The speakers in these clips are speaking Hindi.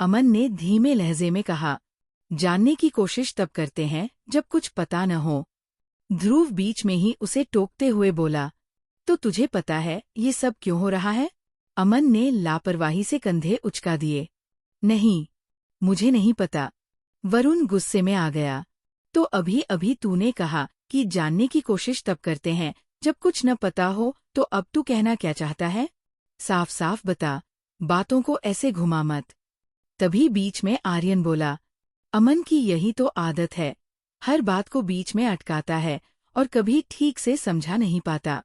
अमन ने धीमे लहजे में कहा। जानने की कोशिश तब करते हैं जब कुछ पता न हो। ध्रुव बीच में ही उसे टोकते हुए बोला, तो तुझे पता है ये सब क्यों हो रहा है? अमन ने लापरवाही से कंधे उचका दिए। नहीं, मुझे नहीं पता। वरुण गुस्से में आ गया। तो अभी अभी तूने कहा कि जानने की कोशिश तब करते हैं जब कुछ न पता हो, तो अब तू कहना क्या चाहता है? साफ साफ बता, बातों को ऐसे घुमा मत। तभी बीच में आर्यन बोला, अमन की यही तो आदत है, हर बात को बीच में अटकाता है और कभी ठीक से समझा नहीं पाता।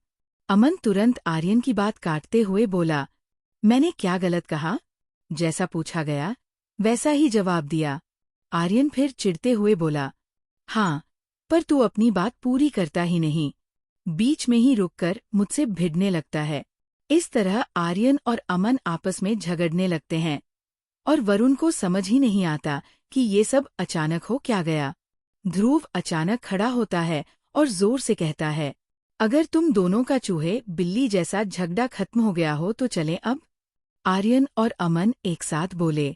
अमन तुरंत आर्यन की बात काटते हुए बोला, मैंने क्या गलत कहा? जैसा पूछा गया वैसा ही जवाब दिया। आर्यन फिर चिढ़ते हुए बोला, हाँ, पर तू अपनी बात पूरी करता ही नहीं, बीच में ही रुककर मुझसे भिड़ने लगता है। इस तरह आर्यन और अमन आपस में झगड़ने लगते हैं और वरुण को समझ ही नहीं आता कि ये सब अचानक हो क्या गया। ध्रुव अचानक खड़ा होता है और जोर से कहता है, अगर तुम दोनों का चूहे बिल्ली जैसा झगड़ा खत्म हो गया हो तो चलें अब? आर्यन और अमन एक साथ बोले,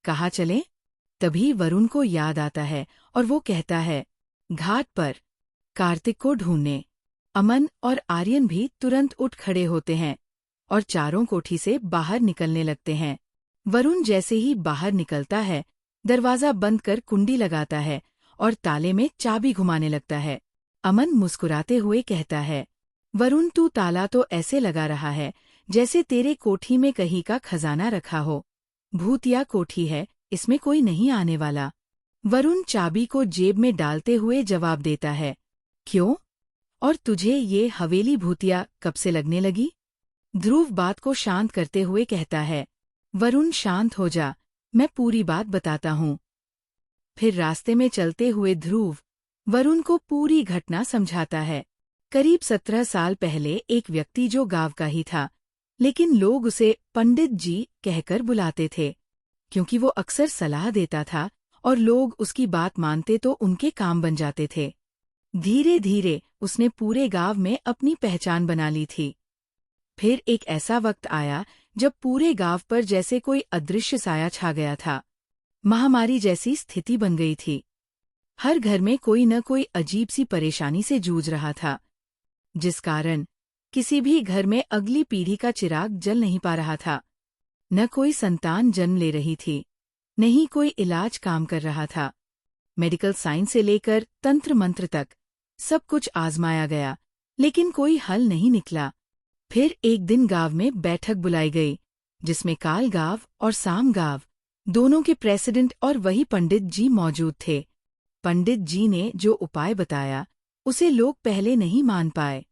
कहाँ चलें? तभी वरुण को याद आता है और वो कहता है, घाट पर, कार्तिक को ढूंढने। अमन और आर्यन भी तुरंत उठ खड़े होते हैं और चारों कोठी से बाहर निकलने लगते हैं। वरुण जैसे ही बाहर निकलता है, दरवाजा बंद कर कुंडी लगाता है और ताले में चाबी घुमाने लगता है। अमन मुस्कुराते हुए कहता है, वरुण तू ताला तो ऐसे लगा रहा है जैसे तेरे कोठी में कहीं का खजाना रखा हो। भूतिया कोठी है, इसमें कोई नहीं आने वाला। वरुण चाबी को जेब में डालते हुए जवाब देता है, क्यों? और तुझे ये हवेली भूतिया कब से लगने लगी? ध्रुव बात को शांत करते हुए कहता है, वरुण शांत हो जा, मैं पूरी बात बताता हूँ। फिर रास्ते में चलते हुए ध्रुव वरुण को पूरी घटना समझाता है। करीब 17 साल पहले एक व्यक्ति जो गांव का ही था, लेकिन लोग उसे पंडित जी कहकर बुलाते थे, क्योंकि वो अक्सर सलाह देता था और लोग उसकी बात मानते तो उनके काम बन जाते थे। धीरे धीरे उसने पूरे गांव में अपनी पहचान बना ली थी। फिर एक ऐसा वक्त आया जब पूरे गांव पर जैसे कोई अदृश्य साया छा गया था। महामारी जैसी स्थिति बन गई थी। हर घर में कोई न कोई अजीब सी परेशानी से जूझ रहा था, जिस कारण किसी भी घर में अगली पीढ़ी का चिराग जल नहीं पा रहा था। न कोई संतान जन्म ले रही थी, न ही कोई इलाज काम कर रहा था। मेडिकल साइंस से लेकर तंत्र मंत्र तक सब कुछ आजमाया गया, लेकिन कोई हल नहीं निकला। फिर एक दिन गांव में बैठक बुलाई गई, जिसमें काल गांव और साम गांव दोनों के प्रेसिडेंट और वही पंडित जी मौजूद थे। पंडित जी ने जो उपाय बताया उसे लोग पहले नहीं मान पाए,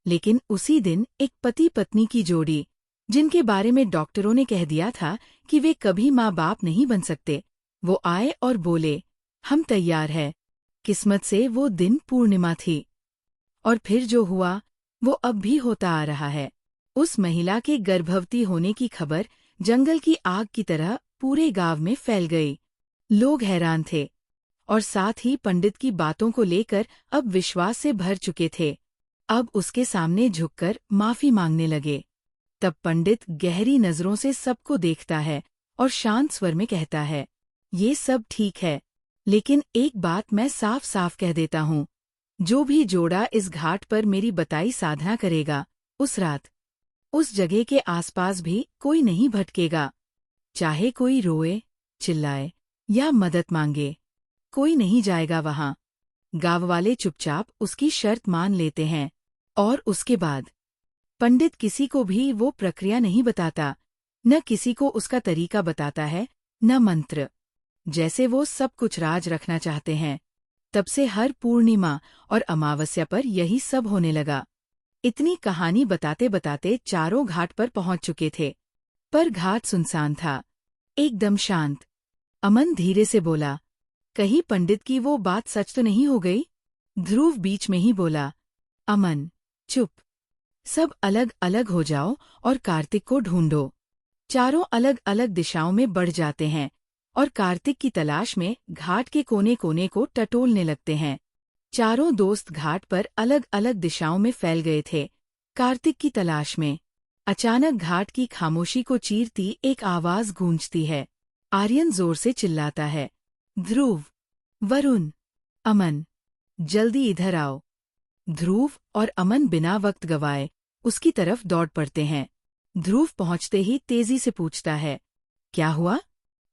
लेकिन उसी दिन एक पति पत्नी की जोड़ी, जिनके बारे में डॉक्टरों ने कह दिया था कि वे कभी माँ बाप नहीं बन सकते, वो आए और बोले, हम तैयार हैं। किस्मत से वो दिन पूर्णिमा थी। और फिर जो हुआ वो अब भी होता आ रहा है। उस महिला के गर्भवती होने की खबर जंगल की आग की तरह पूरे गांव में फैल गई। लोग हैरान थे और साथ ही पंडित की बातों को लेकर अब विश्वास से भर चुके थे। अब उसके सामने झुककर माफी मांगने लगे। तब पंडित गहरी नजरों से सबको देखता है और शांत स्वर में कहता है, ये सब ठीक है, लेकिन एक बात मैं साफ साफ कह देता हूँ, जो भी जोड़ा इस घाट पर मेरी बताई साधना करेगा, उस रात उस जगह के आसपास भी कोई नहीं भटकेगा। चाहे कोई रोए, चिल्लाए या मदद मांगे, कोई नहीं जाएगा वहां। गांव वाले चुपचाप उसकी शर्त मान लेते हैं और उसके बाद पंडित किसी को भी वो प्रक्रिया नहीं बताता, न किसी को उसका तरीका बताता है, न मंत्र। जैसे वो सब कुछ राज रखना चाहते हैं। तब से हर पूर्णिमा और अमावस्या पर यही सब होने लगा। इतनी कहानी बताते बताते चारों घाट पर पहुंच चुके थे, पर घाट सुनसान था, एकदम शांत। अमन धीरे से बोला, कहीं पंडित की वो बात सच तो नहीं हो गई? ध्रुव बीच में ही बोला, अमन चुप, सब अलग अलग हो जाओ और कार्तिक को ढूंढो। चारों अलग अलग दिशाओं में बढ़ जाते हैं और कार्तिक की तलाश में घाट के कोने कोने को टटोलने लगते हैं। चारों दोस्त घाट पर अलग अलग दिशाओं में फैल गए थे, कार्तिक की तलाश में। अचानक घाट की खामोशी को चीरती एक आवाज गूंजती है, आर्यन जोर से चिल्लाता है, ध्रुव, वरुण, अमन, जल्दी इधर आओ। ध्रुव और अमन बिना वक्त गवाए उसकी तरफ दौड़ पड़ते हैं। ध्रुव पहुंचते ही तेजी से पूछता है, क्या हुआ?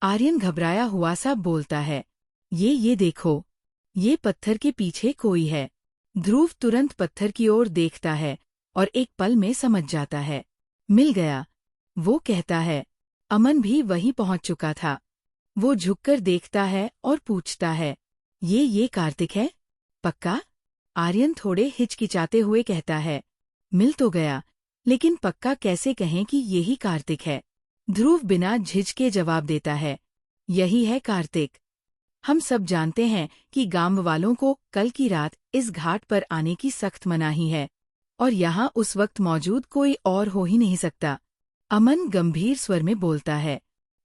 आर्यन घबराया हुआ सा बोलता है, ये देखो, ये पत्थर के पीछे कोई है। ध्रुव तुरंत पत्थर की ओर देखता है और एक पल में समझ जाता है, मिल गया। वो कहता है। अमन भी वहीं पहुंच चुका था। वो झुककर देखता है और पूछता है, ये कार्तिक है? पक्का? आर्यन थोड़े हिचकिचाते हुए कहता है, मिल तो गया, लेकिन पक्का कैसे कहें कि यही कार्तिक है? ध्रुव बिना झिझके जवाब देता है, यही है कार्तिक। हम सब जानते हैं कि गांव वालों को कल की रात इस घाट पर आने की सख्त मनाही है, और यहाँ उस वक्त मौजूद कोई और हो ही नहीं सकता। अमन गंभीर स्वर में बोलता है,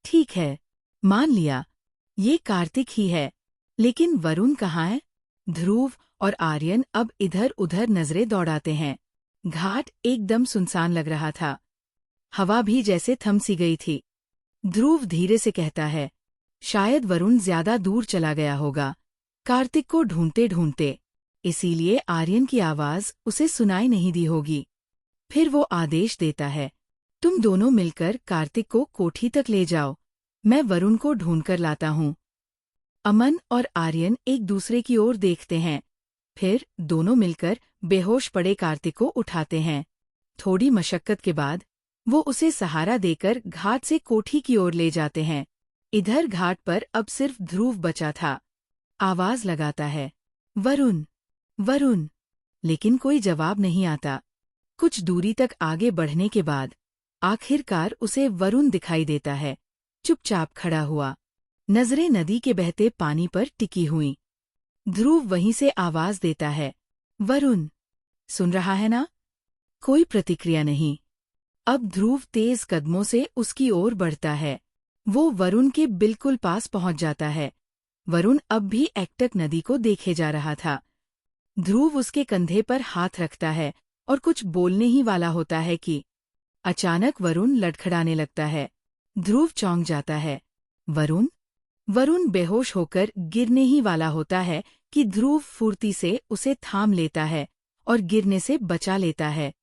ठीक है, मान लिया, ये कार्तिक ही है, लेकिन वरुण कहाँ है? ध्रुव और आर्यन अब इधर उधर नजरें दौड़ाते हैं। घाट एकदम सुनसान लग रहा था। हवा भी जैसे थम सी गई थी। ध्रुव धीरे से कहता है, शायद वरुण ज्यादा दूर चला गया होगा, कार्तिक को ढूंढते ढूंढते, इसीलिए आर्यन की आवाज उसे सुनाई नहीं दी होगी। फिर वो आदेश देता है, तुम दोनों मिलकर कार्तिक को कोठी तक ले जाओ, मैं वरुण को ढूंढकर लाता हूँ। अमन और आर्यन एक दूसरे की ओर देखते हैं, फिर दोनों मिलकर बेहोश पड़े कार्तिक को उठाते हैं। थोड़ी मशक्कत के बाद वो उसे सहारा देकर घाट से कोठी की ओर ले जाते हैं। इधर घाट पर अब सिर्फ ध्रुव बचा था। आवाज लगाता है, वरुण, वरुण, लेकिन कोई जवाब नहीं आता। कुछ दूरी तक आगे बढ़ने के बाद आखिरकार उसे वरुण दिखाई देता है, चुपचाप खड़ा हुआ, नजरें नदी के बहते पानी पर टिकी हुई। ध्रुव वहीं से आवाज देता है, वरुण, सुन रहा है ना? कोई प्रतिक्रिया नहीं। अब ध्रुव तेज कदमों से उसकी ओर बढ़ता है। वो वरुण के बिल्कुल पास पहुंच जाता है। वरुण अब भी एकटक नदी को देखे जा रहा था। ध्रुव उसके कंधे पर हाथ रखता है और कुछ बोलने ही वाला होता है कि अचानक वरुण लड़खड़ाने लगता है। ध्रुव चौंक जाता है। वरुण? वरुण बेहोश होकर गिरने ही वाला होता है कि ध्रुव फुर्ती से उसे थाम लेता है और गिरने से बचा लेता है।